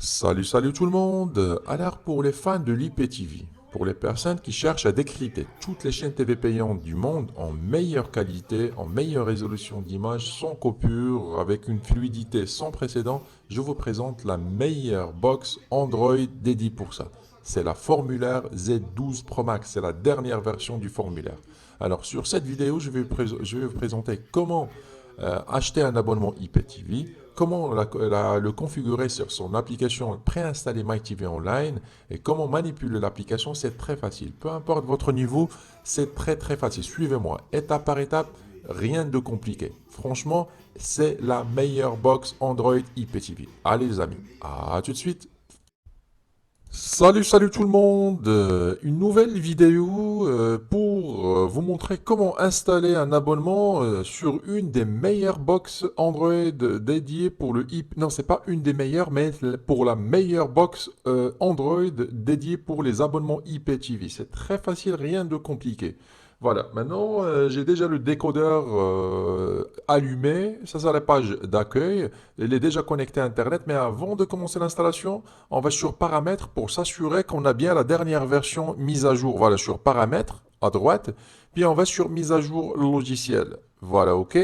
Salut tout le monde. Alors pour les fans de l'IPTV, pour les personnes qui cherchent à décrypter toutes les chaînes TV payantes du monde en meilleure qualité, en meilleure résolution d'image, sans coupure, avec une fluidité sans précédent, je vous présente la meilleure box Android dédiée pour ça. C'est la Formulaire Z12 Pro Max, c'est la dernière version du formulaire. Alors sur cette vidéo, je vais vous présenter comment acheter un abonnement IPTV, comment le configurer sur son application préinstallée MyTV Online et comment manipuler l'application, c'est très facile. Peu importe votre niveau, c'est très facile. Suivez-moi, étape par étape, rien de compliqué. Franchement, c'est la meilleure box Android IPTV. Allez les amis, à tout de suite. Salut tout le monde. Une nouvelle vidéo pour vous montrer comment installer un abonnement sur une des meilleures box Android dédiées pour le IP. Non, c'est pas une des meilleures, mais pour la meilleure box Android dédiée pour les abonnements IPTV. C'est très facile, rien de compliqué. Voilà, maintenant j'ai déjà le décodeur allumé. Ça, c'est la page d'accueil. Il est déjà connecté à Internet, mais avant de commencer l'installation, on va sur paramètres pour s'assurer qu'on a bien la dernière version mise à jour. Voilà, sur paramètres à droite, puis on va sur mise à jour logiciel. Voilà, ok.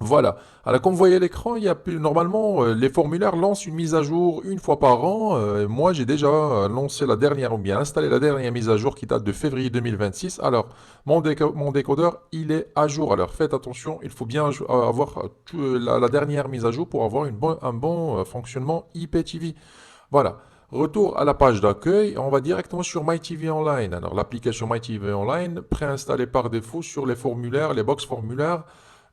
Voilà. Alors, comme vous voyez à l'écran, il y a normalement les formulaires lancent une mise à jour une fois par an. Moi, j'ai déjà lancé la dernière ou bien installé la dernière mise à jour qui date de février 2026. Alors, mon décodeur, il est à jour. Alors, faites attention, il faut bien avoir la dernière mise à jour pour avoir un bon fonctionnement IPTV. Voilà. Retour à la page d'accueil, on va directement sur MyTV Online. Alors, l'application MyTV Online, préinstallée par défaut sur les formulaires, les box formulaires.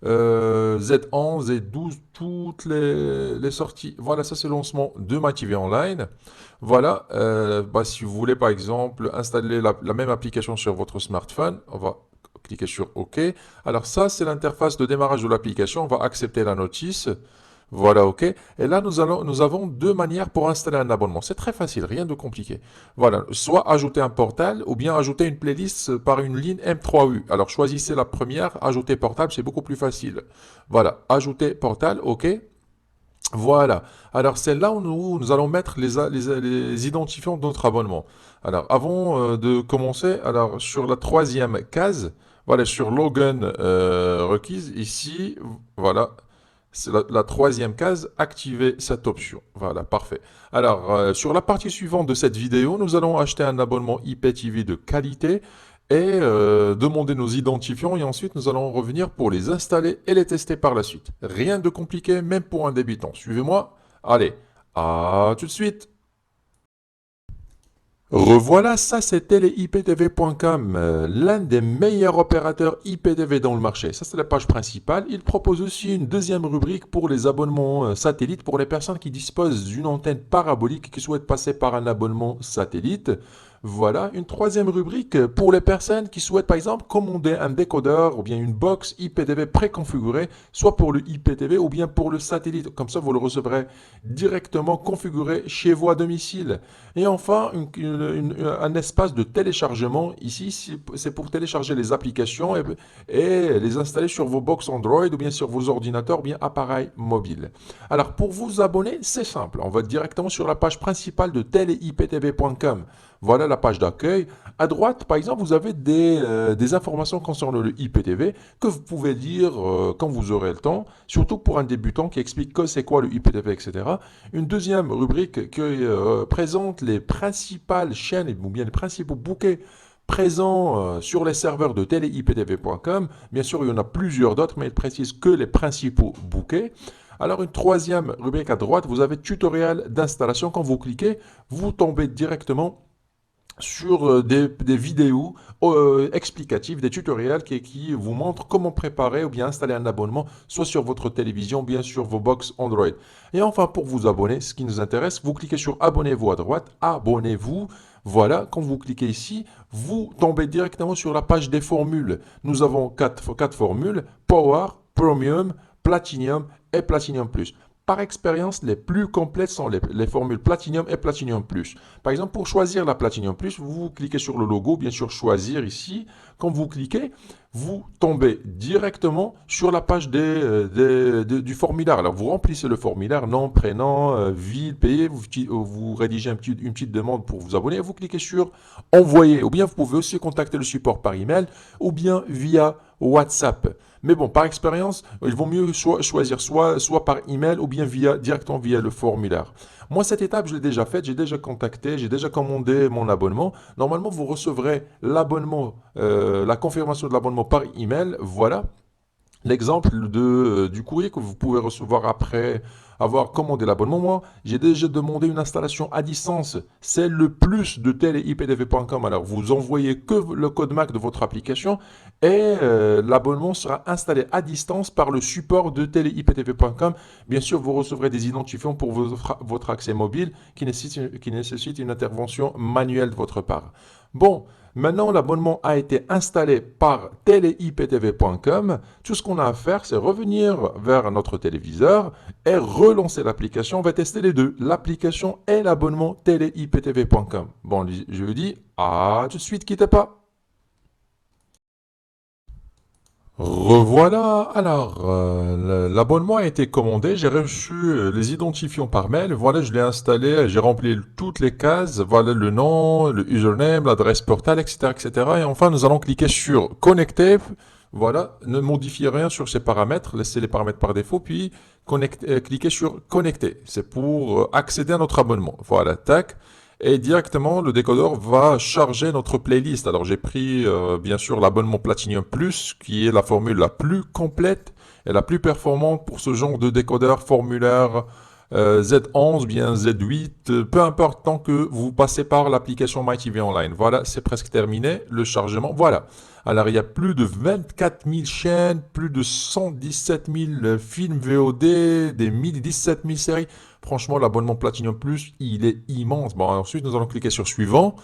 Z11, Z12, toutes les sorties. Voilà, ça c'est le lancement de ma TV Online. Voilà, si vous voulez par exemple installer la même application sur votre smartphone, on va cliquer sur OK. Alors ça c'est l'interface de démarrage de l'application, on va accepter la notice. Voilà, ok. Et là, nous avons deux manières pour installer un abonnement. C'est très facile, rien de compliqué. Voilà, soit ajouter un portal ou bien ajouter une playlist par une ligne M3U. Alors, choisissez la première, ajouter portable, c'est beaucoup plus facile. Voilà, ajouter portal, ok. Voilà. Alors, c'est là où nous allons mettre les identifiants de notre abonnement. Alors, avant de commencer, alors sur la troisième case, voilà, sur login requise, ici, voilà, c'est la troisième case, activer cette option. Voilà, parfait. Alors, sur la partie suivante de cette vidéo, nous allons acheter un abonnement IPTV de qualité et demander nos identifiants et ensuite nous allons revenir pour les installer et les tester par la suite. Rien de compliqué, même pour un débutant. Suivez-moi. Allez, à tout de suite. Revoilà, ça c'était les IPTV.com, l'un des meilleurs opérateurs IPTV dans le marché. Ça c'est la page principale. Il propose aussi une deuxième rubrique pour les abonnements satellites pour les personnes qui disposent d'une antenne parabolique et qui souhaitent passer par un abonnement satellite. Voilà, une troisième rubrique pour les personnes qui souhaitent par exemple commander un décodeur ou bien une box IPTV préconfigurée, soit pour le IPTV ou bien pour le satellite. Comme ça, vous le recevrez directement configuré chez vous à domicile. Et enfin, un espace de téléchargement. Ici, c'est pour télécharger les applications et les installer sur vos box Android ou bien sur vos ordinateurs ou bien appareils mobiles. Alors, pour vous abonner, c'est simple. On va directement sur la page principale de teleiptv.com. Voilà la page d'accueil. À droite, par exemple, vous avez des informations concernant le IPTV que vous pouvez lire quand vous aurez le temps, surtout pour un débutant qui explique que c'est quoi le IPTV, etc. Une deuxième rubrique qui présente les principales chaînes ou bien les principaux bouquets présents sur les serveurs de teleiptv.com. Bien sûr, il y en a plusieurs d'autres, mais il précise que les principaux bouquets. Alors, une troisième rubrique à droite, vous avez tutoriel d'installation. Quand vous cliquez, vous tombez directement sur des vidéos explicatives, des tutoriels qui vous montrent comment préparer ou bien installer un abonnement, soit sur votre télévision, bien sur vos box Android. Et enfin, pour vous abonner, ce qui nous intéresse, vous cliquez sur Abonnez-vous à droite, Abonnez-vous. Voilà, quand vous cliquez ici, vous tombez directement sur la page des formules. Nous avons quatre formules, Power, Premium, Platinum et Platinum Plus. par expérience, les plus complètes sont les formules Platinum et Platinum Plus. Par exemple, pour choisir la Platinum Plus, vous cliquez sur le logo, bien sûr, choisir ici. Quand vous cliquez, vous tombez directement sur la page du formulaire. Alors, vous remplissez le formulaire, nom, prénom, ville, pays, vous rédigez une petite demande pour vous abonner, vous cliquez sur envoyer. Ou bien, vous pouvez aussi contacter le support par email ou bien via WhatsApp. Mais bon, par expérience, il vaut mieux choisir soit par email ou bien directement via le formulaire. Moi, cette étape, je l'ai déjà faite, j'ai déjà contacté, j'ai déjà commandé mon abonnement. Normalement, vous recevrez l'abonnement, la confirmation de l'abonnement par email. Voilà. L'exemple du courrier que vous pouvez recevoir après avoir commandé l'abonnement. Moi, j'ai déjà demandé une installation à distance. C'est le plus de teleiptv.com. Alors, vous envoyez que le code MAC de votre application et l'abonnement sera installé à distance par le support de teleiptv.com. Bien sûr, vous recevrez des identifiants pour votre accès mobile qui nécessite une intervention manuelle de votre part. Bon, maintenant l'abonnement a été installé par teleiptv.com. Tout ce qu'on a à faire, c'est revenir vers notre téléviseur et relancer l'application. On va tester les deux, l'application et l'abonnement teleiptv.com. Bon, je vous dis à tout de suite, quittez pas. Revoilà, alors l'abonnement a été commandé, j'ai reçu les identifiants par mail, voilà je l'ai installé, j'ai rempli toutes les cases, voilà le nom, le username, l'adresse portale, etc., etc. Et enfin nous allons cliquer sur connecter, voilà, ne modifiez rien sur ces paramètres, laissez les paramètres par défaut, puis cliquez sur connecter, c'est pour accéder à notre abonnement, voilà, tac. Et directement, le décodeur va charger notre playlist. Alors, j'ai pris, bien sûr, l'abonnement Platinum Plus, qui est la formule la plus complète et la plus performante pour ce genre de décodeur formulaire Z11, bien Z8, peu importe, tant que vous passez par l'application MyTV Online. Voilà, c'est presque terminé, le chargement. Voilà. Alors, il y a plus de 24 000 chaînes, plus de 117 000 films VOD, des 17 000 séries. Franchement, l'abonnement Platinum Plus, il est immense. Bon, ensuite, nous allons cliquer sur Suivant.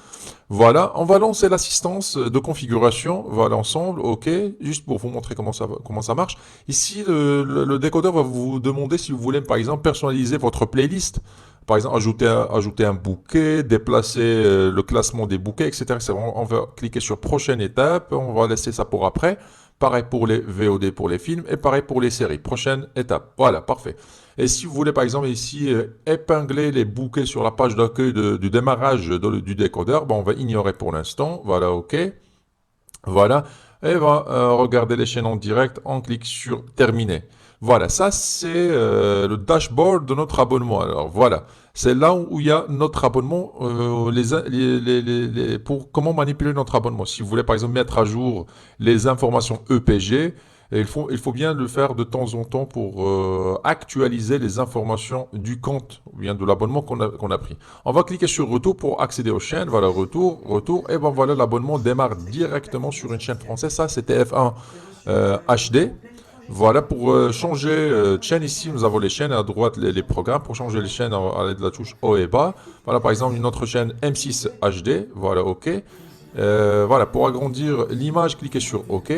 Voilà, on va lancer l'assistance de configuration. Voilà, ensemble, OK. Juste pour vous montrer comment ça marche. Ici, le décodeur va vous demander si vous voulez, par exemple, personnaliser votre playlist. Par exemple, ajouter un bouquet, déplacer le classement des bouquets, etc. On va cliquer sur prochaine étape, on va laisser ça pour après. Pareil pour les VOD pour les films et pareil pour les séries. Prochaine étape. Voilà, parfait. Et si vous voulez par exemple ici épingler les bouquets sur la page d'accueil du démarrage du décodeur, bon, on va ignorer pour l'instant. Voilà, OK. Voilà. Et on va regarder les chaînes en direct. On clique sur terminer. Voilà, ça c'est le dashboard de notre abonnement. Alors voilà, c'est là où il y a notre abonnement, pour comment manipuler notre abonnement. Si vous voulez par exemple mettre à jour les informations EPG, il faut bien le faire de temps en temps pour actualiser les informations du compte ou bien de l'abonnement qu'on a pris. On va cliquer sur retour pour accéder aux chaînes. Voilà, retour. Et ben voilà, l'abonnement démarre directement sur une chaîne française. Ça, c'était F1 HD. Voilà, pour changer de chaîne, ici, nous avons les chaînes à droite, les programmes. Pour changer les chaînes, à l'aide de la touche haut et bas. Voilà, par exemple, une autre chaîne M6 HD. Voilà, OK. Voilà, pour agrandir l'image, cliquez sur OK.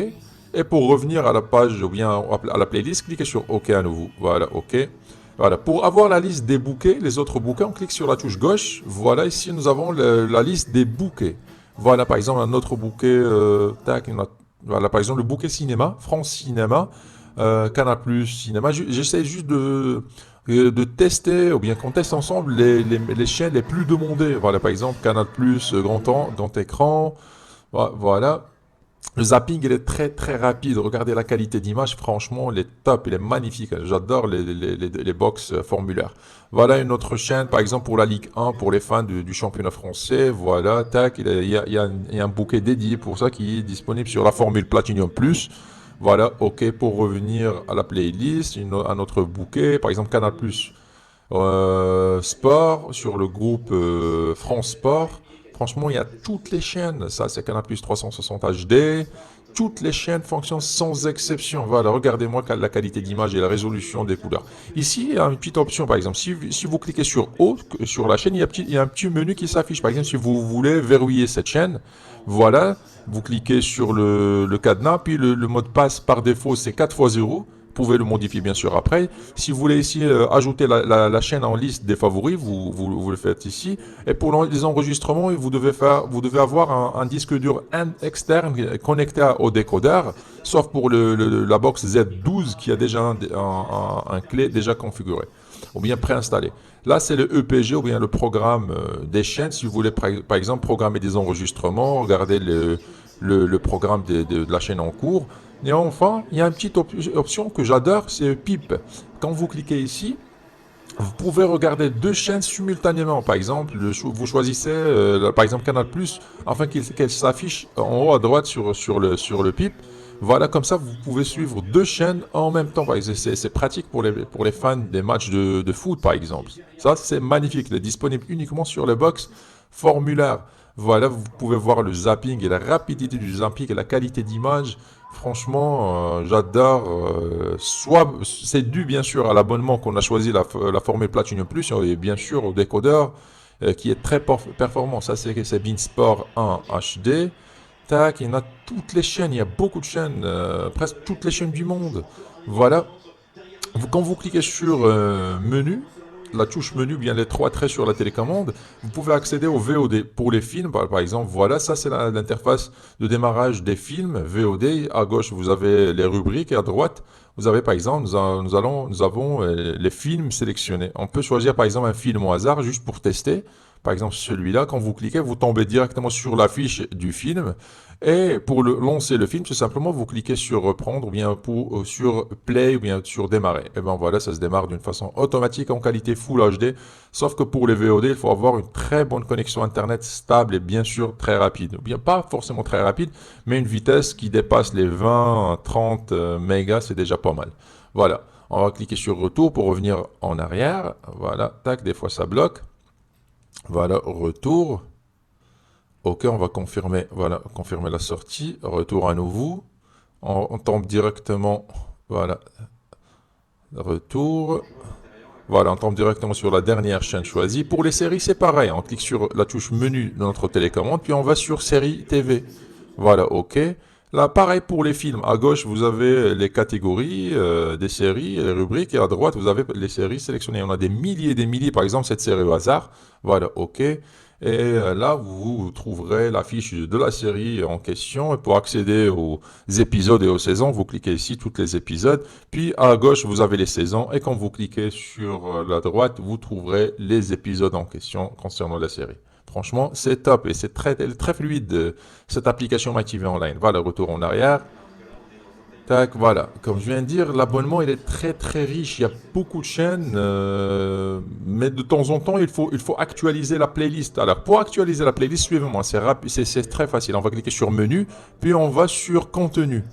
Et pour revenir à la page ou bien à la playlist, cliquez sur OK à nouveau. Voilà, OK. Voilà, pour avoir la liste des bouquets, les autres bouquets, on clique sur la touche gauche. Voilà, ici, nous avons la liste des bouquets. Voilà, par exemple, un autre bouquet, voilà, par exemple, le bouquet cinéma, France Cinéma. Canal Plus Cinéma. J'essaie juste de tester, ou bien qu'on teste ensemble les chaînes les plus demandées. Voilà, par exemple, Canal Plus, grand écran. Voilà. Le zapping, il est très très rapide. Regardez la qualité d'image, franchement, il est top, il est magnifique. J'adore les box formulaires. Voilà une autre chaîne, par exemple pour la Ligue 1, pour les fans du championnat français. Voilà, tac, il y a un bouquet dédié pour ça qui est disponible sur la formule Platinum Plus. Voilà, OK, pour revenir à la playlist, un autre bouquet, par exemple Canal+, Sport, sur le groupe France Sport. Franchement, il y a toutes les chaînes, ça c'est Canal+ 360 HD, toutes les chaînes fonctionnent sans exception. Voilà, regardez-moi la qualité d'image et la résolution des couleurs. Ici, il y a une petite option, par exemple, si vous cliquez sur Haut, sur la chaîne, il y a un petit menu qui s'affiche. Par exemple, si vous voulez verrouiller cette chaîne, voilà, vous cliquez sur le cadenas, puis le mot de passe par défaut, c'est 4x0. pouvez le modifier bien sûr après. Si vous voulez ici ajouter la chaîne en liste des favoris, vous le faites ici. Et pour les enregistrements, vous devez avoir un disque dur externe connecté au décodeur, sauf pour la box Z12 qui a déjà un clé déjà configuré ou bien préinstallé. Là, c'est le EPG ou bien le programme des chaînes. Si vous voulez, par exemple, programmer des enregistrements, regarder le programme de la chaîne en cours. Et enfin, il y a une petite option que j'adore, c'est PIP. Quand vous cliquez ici, vous pouvez regarder deux chaînes simultanément. Par exemple, vous choisissez, par exemple, Canal+, afin qu'elle s'affiche en haut à droite sur le PIP. Voilà, comme ça, vous pouvez suivre deux chaînes en même temps. C'est pratique pour les fans des matchs de foot, par exemple. Ça, c'est magnifique. Il est disponible uniquement sur le box formulaire. Voilà, vous pouvez voir le zapping et la rapidité du zapping et la qualité d'image. Franchement, j'adore. Soit c'est dû bien sûr à l'abonnement qu'on a choisi, la formule Platinum Plus, et bien sûr au décodeur qui est très performant. Ça, c'est Beansport 1 HD. Tac, il y en a toutes les chaînes, il y a beaucoup de chaînes, presque toutes les chaînes du monde. Voilà. Quand vous cliquez sur menu, la touche menu, bien les trois traits sur la télécommande, vous pouvez accéder au VOD pour les films, par exemple. Voilà, ça c'est l'interface de démarrage des films VOD. À gauche, vous avez les rubriques et à droite, vous avez par exemple, nous avons les films sélectionnés. On peut choisir par exemple un film au hasard juste pour tester. Par exemple, celui-là, quand vous cliquez, vous tombez directement sur l'affiche du film. Et pour lancer le film, tout simplement, vous cliquez sur reprendre, ou bien sur play, ou bien sur démarrer. Et bien voilà, ça se démarre d'une façon automatique en qualité Full HD. Sauf que pour les VOD, il faut avoir une très bonne connexion Internet stable et bien sûr très rapide. Ou bien pas forcément très rapide, mais une vitesse qui dépasse les 20-30 mégas, c'est déjà pas mal. Voilà, on va cliquer sur retour pour revenir en arrière. Voilà, tac, des fois ça bloque. Voilà, retour. Ok, on va confirmer, voilà, confirmer la sortie. Retour à nouveau. On tombe directement, voilà, retour. Voilà, on tombe directement sur la dernière chaîne choisie. Pour les séries, c'est pareil. On clique sur la touche menu de notre télécommande, puis on va sur série TV. Voilà, ok. Là, pareil pour les films. À gauche, vous avez les catégories des séries, les rubriques, et à droite, vous avez les séries sélectionnées. On a des milliers et des milliers, par exemple, cette série au hasard. Voilà, ok. Et là, vous trouverez la fiche de la série en question. Et pour accéder aux épisodes et aux saisons, vous cliquez ici, tous les épisodes. Puis à gauche, vous avez les saisons. Et quand vous cliquez sur la droite, vous trouverez les épisodes en question concernant la série. Franchement, c'est top et c'est très fluide cette application MyTV Online. Voilà, retour en arrière. Tac, voilà. Comme je viens de dire, l'abonnement il est très riche. Il y a beaucoup de chaînes, mais de temps en temps, il faut actualiser la playlist. Alors, pour actualiser la playlist, suivez-moi. C'est rapide, c'est très facile. On va cliquer sur menu, puis on va sur contenu.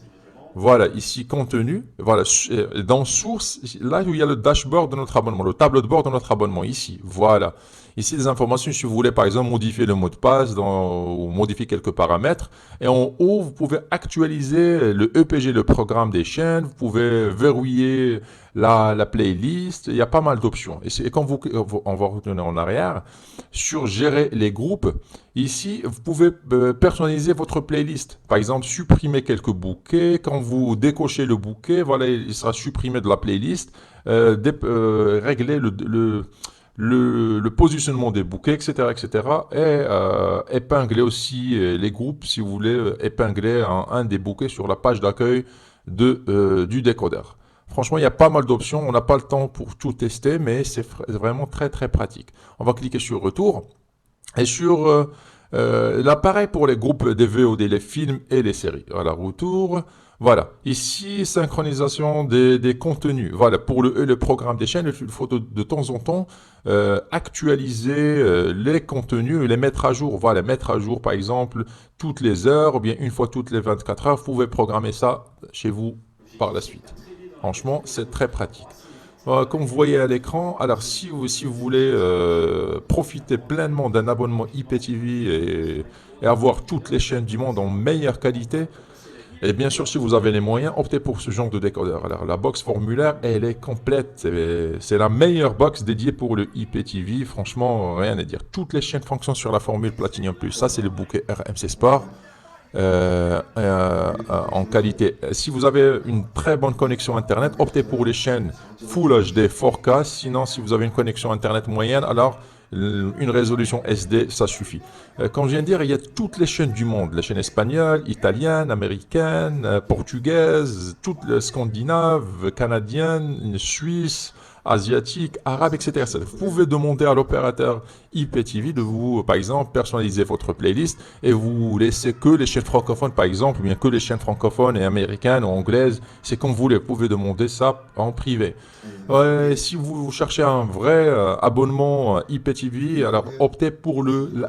Voilà, ici contenu. Voilà, dans source, là où il y a le dashboard de notre abonnement, le tableau de bord de notre abonnement. Ici, voilà. Ici, des informations si vous voulez par exemple modifier le mot de passe ou modifier quelques paramètres. Et en haut, vous pouvez actualiser le EPG, le programme des chaînes. Vous pouvez verrouiller la playlist. Il y a pas mal d'options. Et quand on va retourner en arrière, sur gérer les groupes, ici, vous pouvez personnaliser votre playlist. Par exemple, supprimer quelques bouquets. Quand vous décochez le bouquet, voilà, il sera supprimé de la playlist. Régler le positionnement des bouquets, etc., etc. Et épingler aussi les groupes, si vous voulez épingler un des bouquets sur la page d'accueil du décodeur. Franchement, il y a pas mal d'options. On n'a pas le temps pour tout tester, mais c'est vraiment très pratique. On va cliquer sur retour. Et sur l'appareil pour les groupes des VOD, les films et les séries. Voilà, retour. Voilà, ici, synchronisation des contenus. Voilà, pour le programme des chaînes, il faut de temps en temps actualiser les contenus, les mettre à jour. Voilà, mettre à jour, par exemple, toutes les heures, ou bien une fois toutes les 24 heures. Vous pouvez programmer ça chez vous par la suite. Franchement, c'est très pratique. Comme vous voyez à l'écran, alors si vous voulez profiter pleinement d'un abonnement IPTV et avoir toutes les chaînes du monde en meilleure qualité, et bien sûr si vous avez les moyens, optez pour ce genre de décodeur. Alors la box formulaire, elle est complète, c'est la meilleure box dédiée pour le IPTV, franchement rien à dire. Toutes les chaînes fonctionnent sur la formule Platinum Plus, ça c'est le bouquet RMC Sport. en qualité. Si vous avez une très bonne connexion Internet, optez pour les chaînes Full HD 4K. Sinon, si vous avez une connexion Internet moyenne, alors une résolution SD, ça suffit. Comme je viens de dire, il y a toutes les chaînes du monde, les chaînes espagnoles, italiennes, américaines, portugaises, toutes les scandinaves, canadiennes, suisses, asiatiques, arabes, etc. Vous pouvez demander à l'opérateur IPTV de vous, par exemple, personnaliser votre playlist et vous laisser que les chaînes francophones, par exemple, ou bien que les chaînes francophones et américaines ou anglaises. C'est comme vous voulez, vous pouvez demander ça en privé. Ouais, si vous cherchez un vrai abonnement IPTV, alors optez pour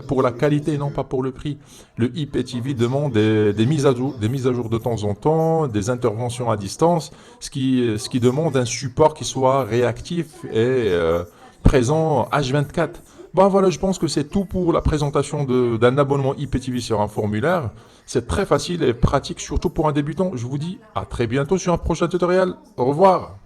pour la qualité, non pas pour le prix. Le IPTV demande des mises à jour de temps en temps, des interventions à distance, ce qui demande un support qui soit réactif et présent H24. Bon voilà, je pense que c'est tout pour la présentation d'un abonnement IPTV sur un formulaire. C'est très facile et pratique, surtout pour un débutant. Je vous dis à très bientôt sur un prochain tutoriel. Au revoir.